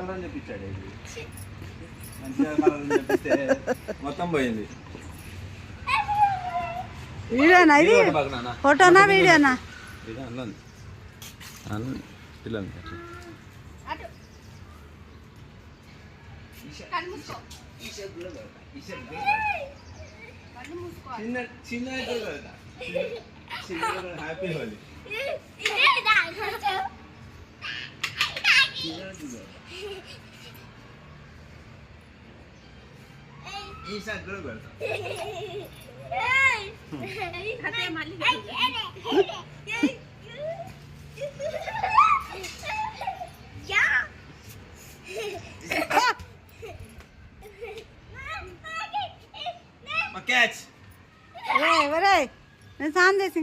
Colour చెప్పించాడు ఇది మంచిగా colour చెప్పిస్తే మొత్తం పోయింది. వీడియోనా ఇది? ఫోటోనా వీడియోనా? పిల్లలు చిన్న హ్యాపీ హోలీ. ఈసారి కూడా పెడతా. క్యాచ్ ఎవరే నేను సాన్ చేసి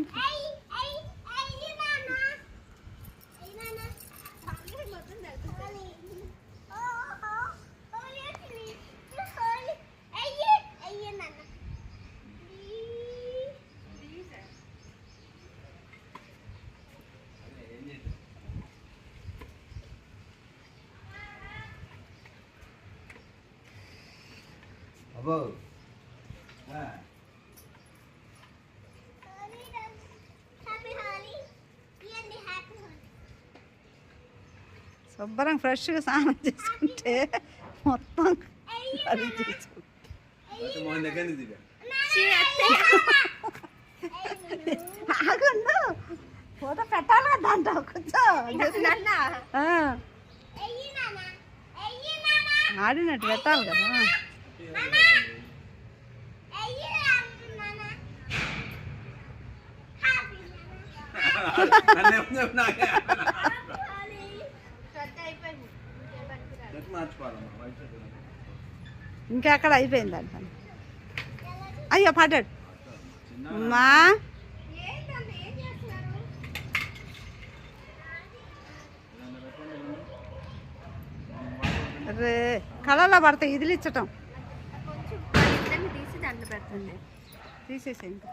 అబ్బో శుభ్రం ఫ్రెష్గా స్నానం చేసుకుంటే మొత్తం ఆగండు ఫోటో పెట్టాలి కదా అంటావు కొంచెం ఆడినట్టు పెట్టాలి కదా. ఇంకెక్కడ అయిపోయింది అంట. అయ్యో పడ్డాడు అమ్మా. రే కళలో పడతాయి ఇదిలిచ్చటం తీసేసి ఇంకా